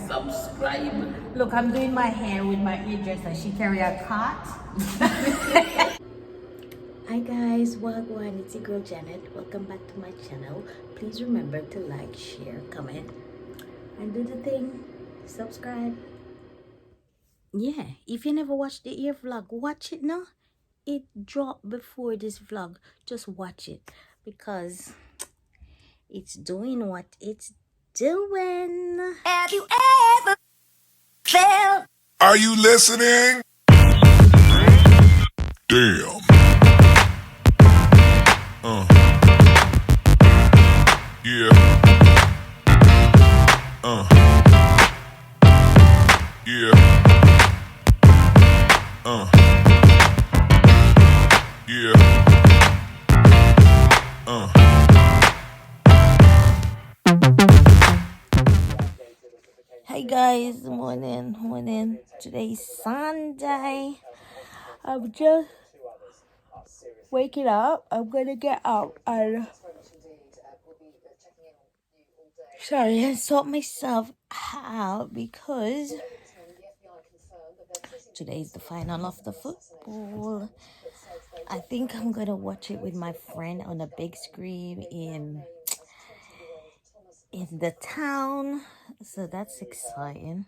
Subscribe. Look, I'm doing my hair with my hairdresser. She carry a cart. Hi guys, wagwan, it's your girl Janet. Welcome back to my channel. Please remember to like, share, comment, and do the thing. Subscribe. Yeah, if you never watched the ear vlog, watch it now. It dropped before this vlog. Just watch it because it's doing what it's doing. Have you ever felt? Are you listening? Damn. Yeah. Yeah. Yeah. Hey guys, morning. Today's Sunday. I'm just waking up. I'm gonna get up and and sort myself out because today's the final of the football. I think I'm gonna watch it with my friend on a big screen in the town, so that's exciting.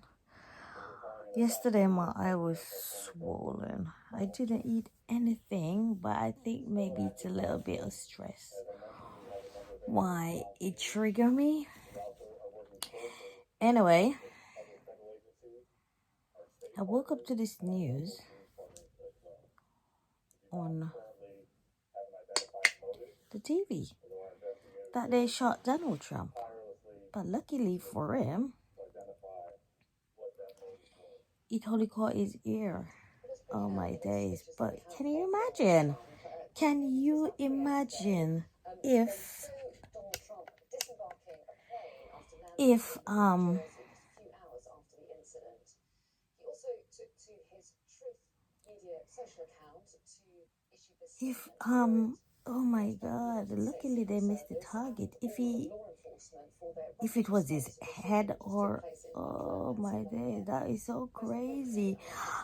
Yesterday my eye was swollen. I didn't eat anything, but I think maybe it's a little bit of stress why it triggered me. Anyway, I woke up to this news on the TV that they shot Donald Trump, but luckily for him, it only caught his ear. Oh my days. But can you imagine? Can you imagine if if if oh my god, luckily they missed the target. If it was his head, or oh my day, that is so crazy.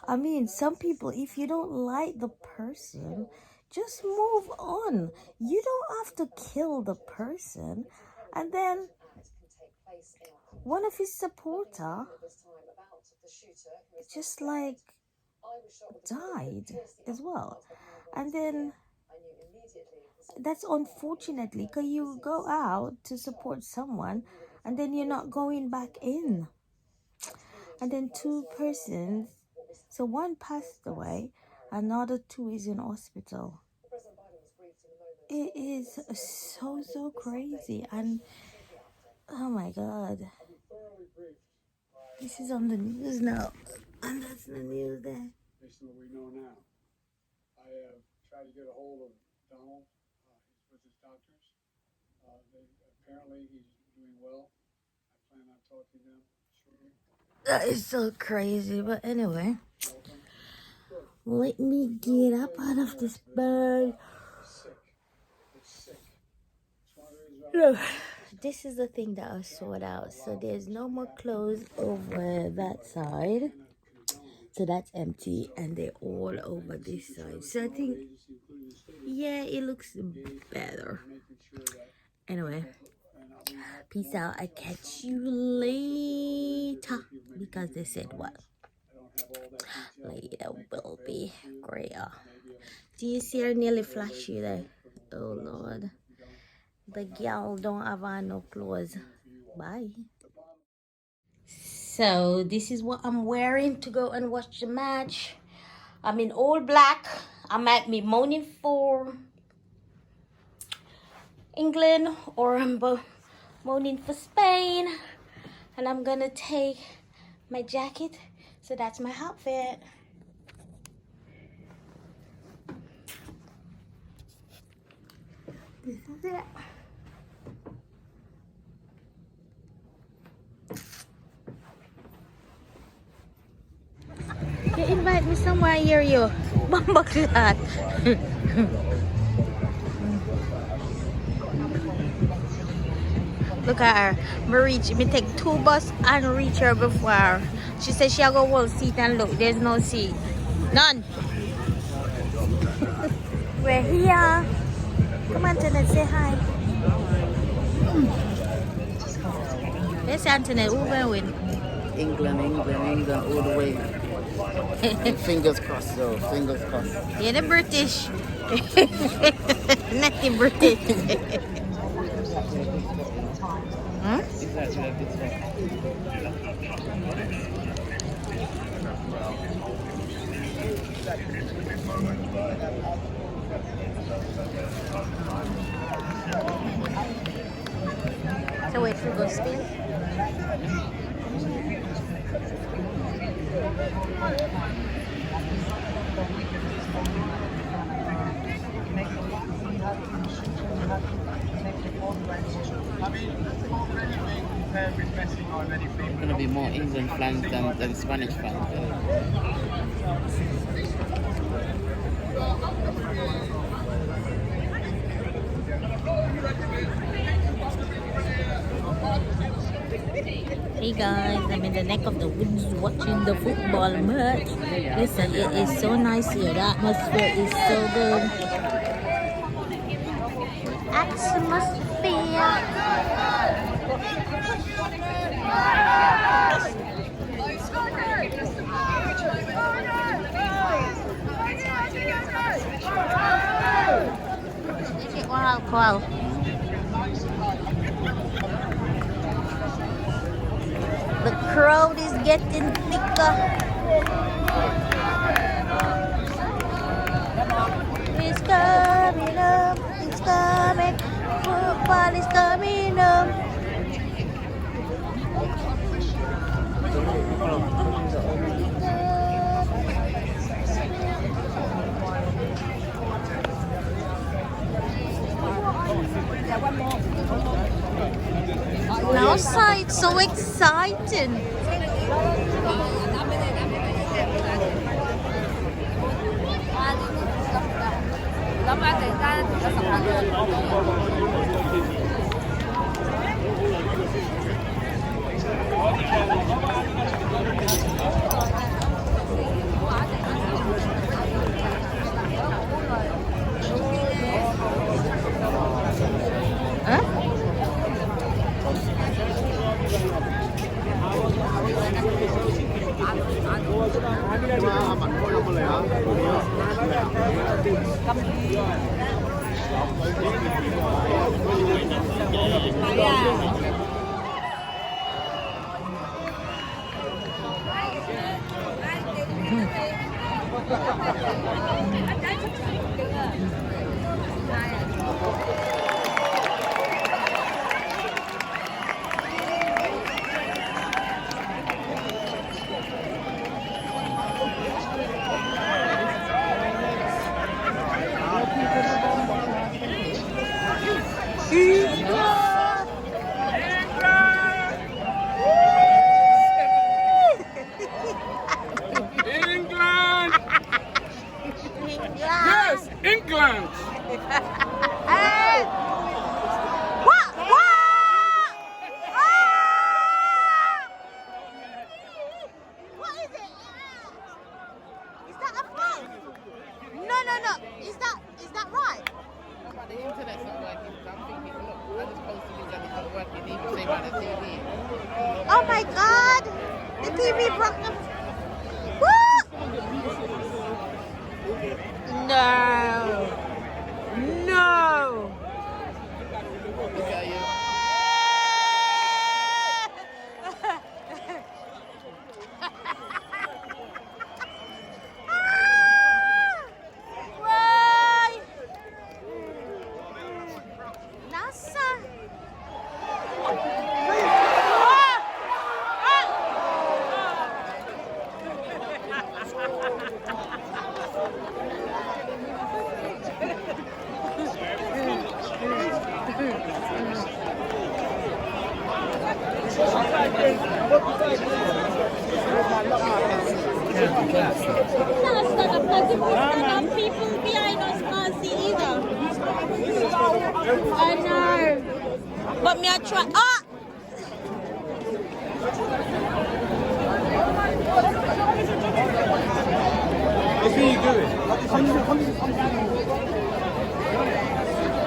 I mean, some people, if you don't like the person, just move on. You don't have to kill the person. And then one of his supporter just like died as well. And then that's unfortunately because you go out to support someone and then you're not going back in. And then two persons, so one passed away, another two is in hospital. It is so crazy. And oh my god, this is on the news now, and that's the news there. Based on what we know now, I have tried to get a hold of Donald. He's with his doctors. Apparently he's doing well. I plan on talking to him shortly. That is so crazy. But anyway, let me get up out of this bed. Look, this is the thing that I sort out. So there's no more clothes over that side. So that's empty, and they're all over this side. So I think, yeah, it looks better. Anyway, peace out. I catch you later, because they said what? Later will be greater. Do you see her nearly flashy there? Oh Lord, the girl don't have on no clothes. Bye. So this is what I'm wearing to go and watch the match. I'm in all black. I might be moaning for England, or I'm moaning for Spain. And I'm gonna take my jacket. So that's my outfit. This is it. Get me somewhere hear you. Bumble clot. Look at her. Me take 2 bus and reach her before. She said she'll go hold seat and look. There's no seat. None. We're here. Come on, Antoinette, say hi. Yes, Antoinette, who will win? England all the way. Fingers crossed though, fingers crossed. You're the British. Not the British. Hmm? So wait for go spin. It's gonna be more England fans than Spanish fans. Hey guys, I'm in the neck of the woods watching the football match. Listen, it is so nice here. The atmosphere is so good. Atmosphere. Wow. The crowd is getting thicker. It's coming up. It's coming. Football is coming up. Outside, it's so exciting. England! No. Is that right? The internet's not working, so I'm thinking, look, I just posted it and it's not working, even say about the TV. Oh my God! The TV broke them. No. Look at you. Can't stand up because if we stand up, people behind us can't see either. I know. But me I try. Ah!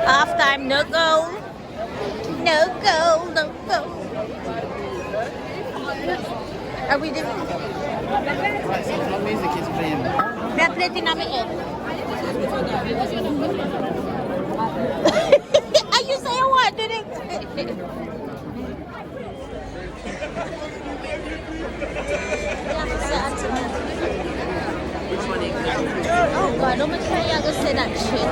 Half time, no goal. No goal, no goal. Are we doing? Right, so what music is playing? We are playing in my head. Are you saying what? Did it? Which one is it? Oh God, I'm try you to say that shit.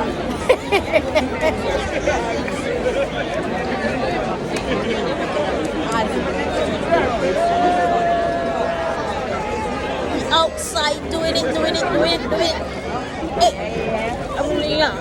Outside doing it. Hey, yeah.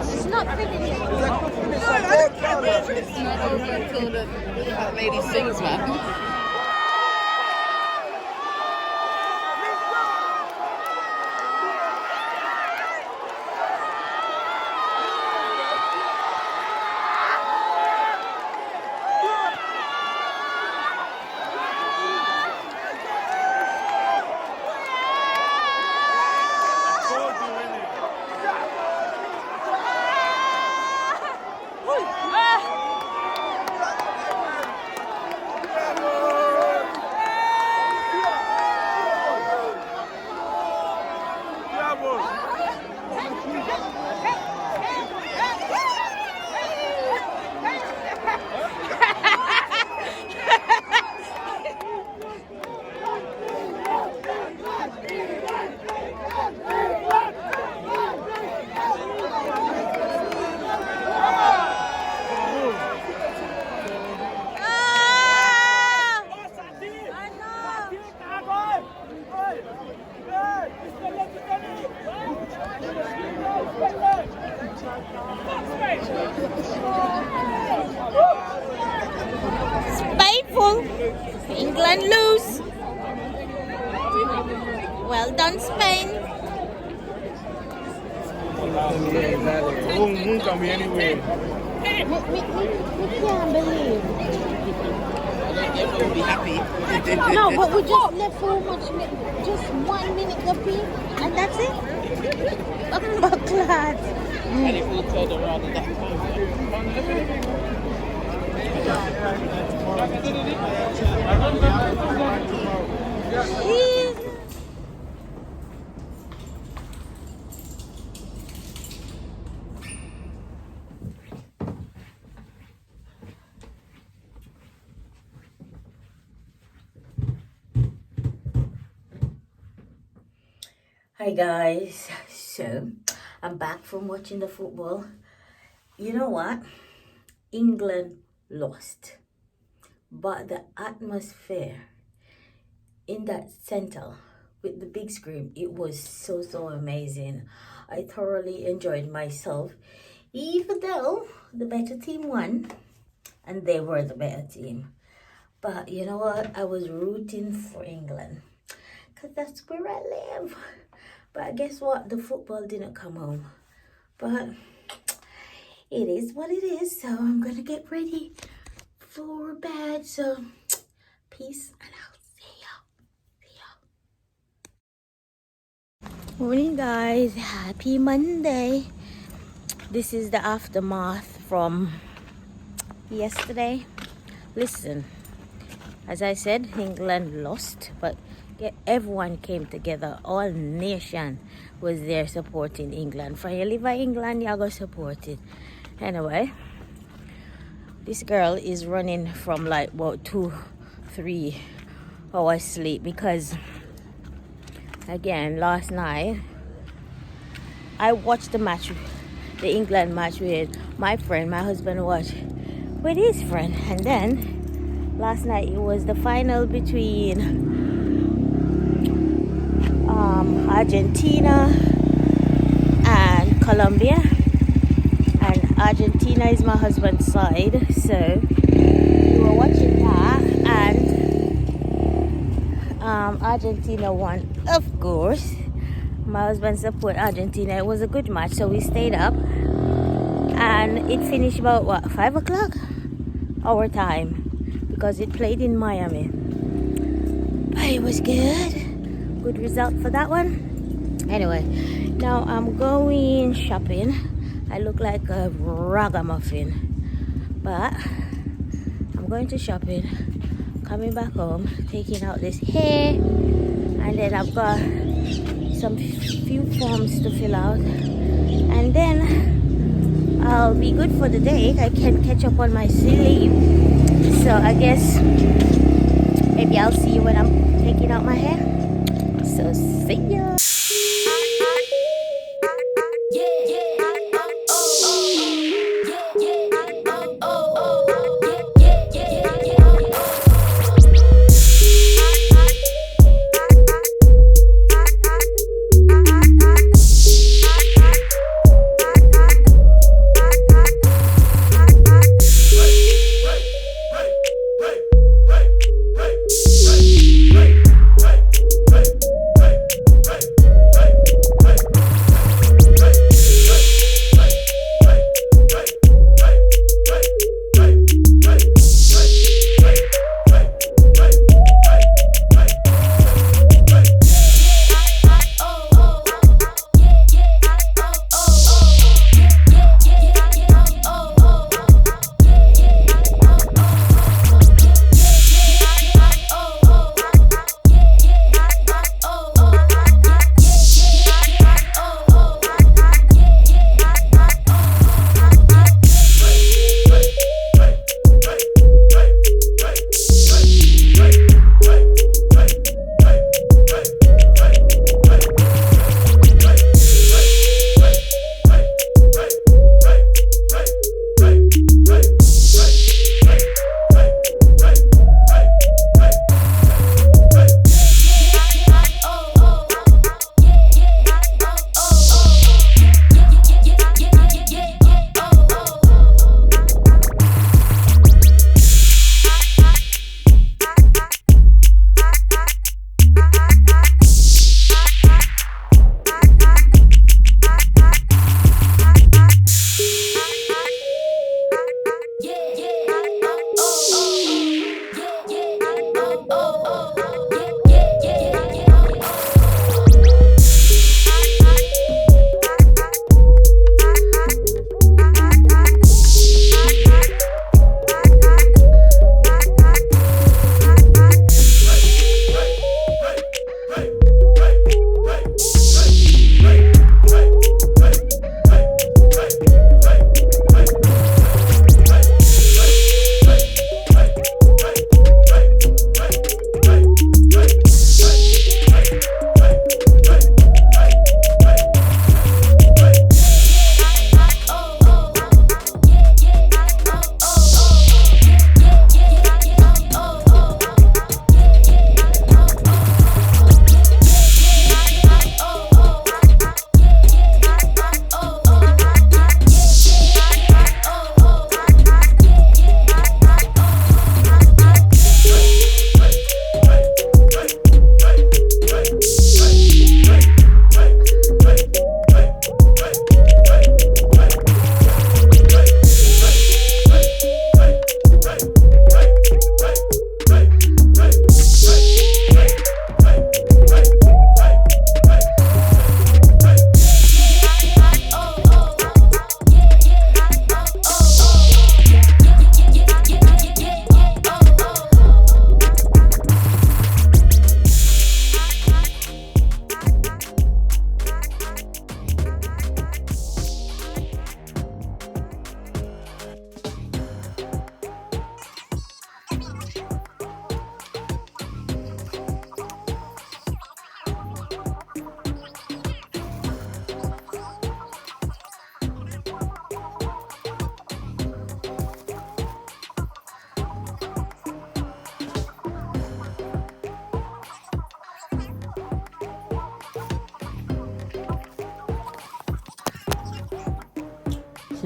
It's not finished. It's not over until the lady sings, man. Spiteful. England lose. Well done, Spain. Nunca me anyway. We can't believe. Everyone will be happy. No, but we just left so much, just 1 minute apiece, and that's it. Oh my God. And it will turn around at that Jeez. Hi guys, so I'm back from watching the football. You know what? England lost, but the atmosphere in that center with the big screen, it was so amazing. I thoroughly enjoyed myself, even though the better team won and they were the better team. But you know what? I was rooting for England because that's where I live. But guess what? The football didn't come home. But it is what it is. So I'm going to get ready for bed. So peace and out. See ya. Morning, guys. Happy Monday. This is the aftermath from yesterday. Listen, as I said, England lost, but everyone came together. All nation was there supporting England. For you live in England, you go support it. Anyway, this girl is running from like about 2-3 hours sleep because again last night I watched the England match with my friend. My husband watched with his friend, and then last night it was the final between Argentina and Colombia, and Argentina is my husband's side, so we were watching that, and Argentina won, of course. My husband support Argentina. It was a good match, so we stayed up, and it finished about 5 o'clock our time because it played in Miami. But it was good result for that one. Anyway, now I'm going shopping. I look like a ragamuffin, but I'm going to shopping, coming back home, taking out this hair, and then I've got some few forms to fill out, and then I'll be good for the day. I can catch up on my sleep, so I guess maybe I'll see you when I'm taking out my hair. So see ya.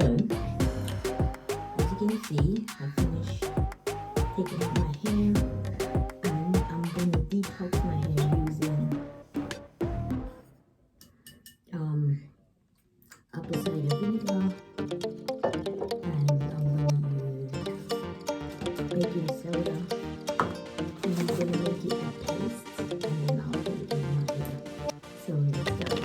So, as you can see, I finished taking out my hair, and I'm going to detox my hair using apple cider vinegar, and I'm going to use baking soda, and I'm going to make it a paste, and then I'll put it in my hair. So let's start.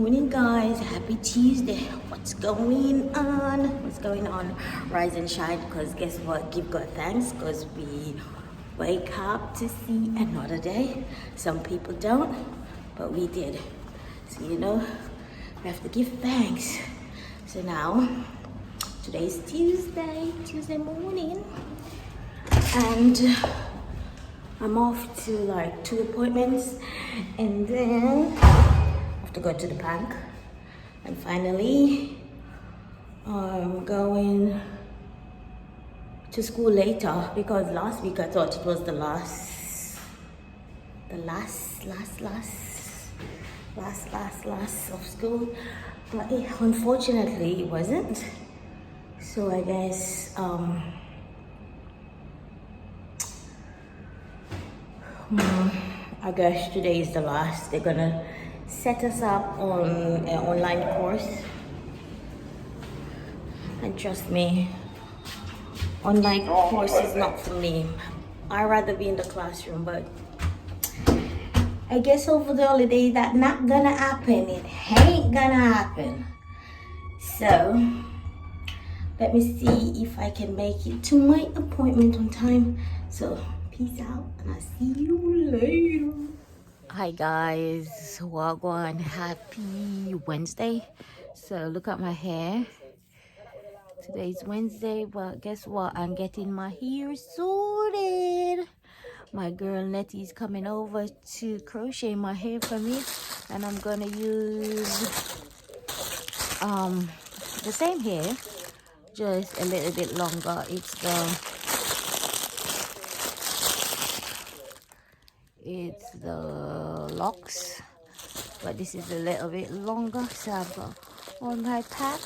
morning, guys. Happy Tuesday. What's going on? What's going on? Rise and shine, because guess what? Give God thanks, because we wake up to see another day. Some people don't, but we did. So, you know, we have to give thanks. So now, today's Tuesday morning, and I'm off to like 2 appointments, and then I have to go to the bank, and finally I'm going to school later, because last week I thought it was the last of school, but unfortunately it wasn't. So I guess today is the last. They're gonna set us up on an online course, and trust me, online course is not for me. I'd rather be in the classroom, but I guess over the holiday that not gonna happen. It ain't gonna happen. So let me see if I can make it to my appointment on time. So peace out, and I'll see you later. Hi guys, wagwan, happy Wednesday. So look at my hair. Today's Wednesday, but guess what? I'm getting my hair sorted. My girl Nettie's coming over to crochet my hair for me, and I'm gonna use the same hair, just a little bit longer. It's the locks, but this is a little bit longer. So I've got on my pack.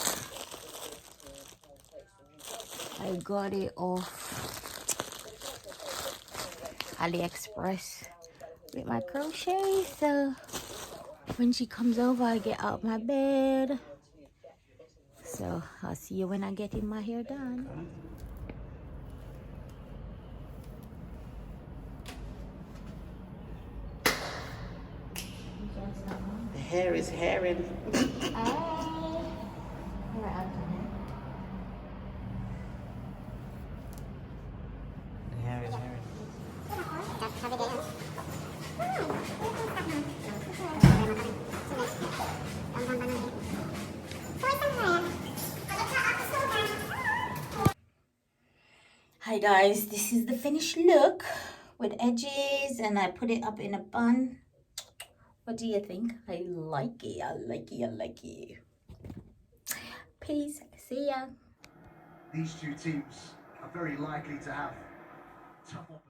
I got it off AliExpress with my crochet. So when she comes over, I get out my bed. So I'll see you when I get in my hair done. The hair is hairing. The hair is hairing. Hi guys, this is the finished look with edges, and I put it up in a bun. What do you think? I like it. I like it. Peace. See ya. These two teams are very likely to have tough opposition.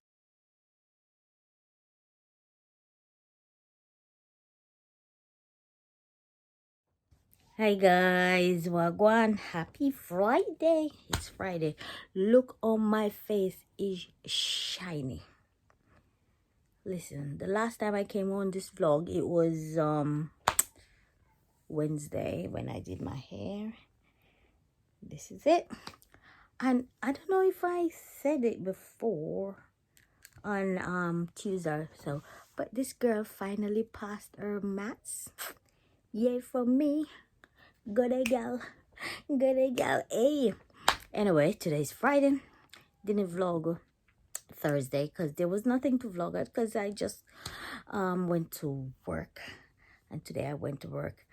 Hi guys, wagwan. Happy Friday. It's Friday. Look on my face is shiny. Listen, the last time I came on this vlog, it was Wednesday when I did my hair. This is it. And I don't know if I said it before on Tuesday, so but this girl finally passed her maths. Yay for me. Good day, gal. Hey, anyway, today's Friday. Didn't vlog Thursday because there was nothing to vlog at, because I just went to work, and today I went to work.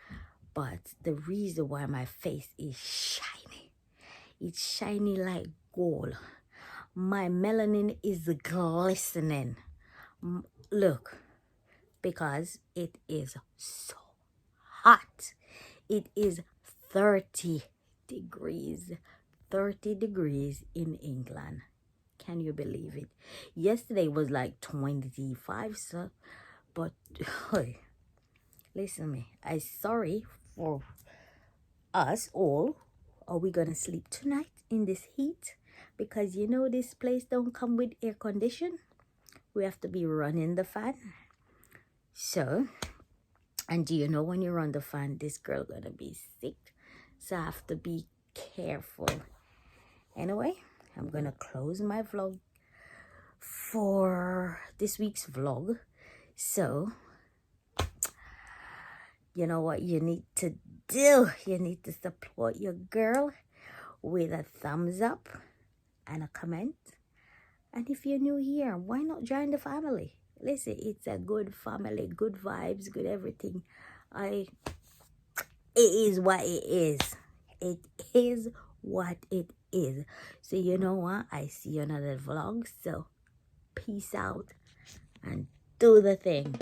But the reason why my face is shiny, it's shiny like gold. My melanin is glistening. Look, because it is so hot. It is 30 degrees. 30 degrees in England. Can you believe it? Yesterday was like 25, so, but hey, listen to me. I'm sorry for us all. Are we gonna sleep tonight in this heat? Because you know this place don't come with air condition. We have to be running the fan. So, and do you know when you run the fan, this girl gonna be sick. So I have to be careful. Anyway, I'm gonna close my vlog for this week's vlog. So you know what you need to do? You need to support your girl with a thumbs up and a comment. And if you're new here, why not join the family? Listen, it's a good family, good vibes, good everything. It is what it is. It is what it is. So you know what? I see you in another vlog. So peace out and do the thing.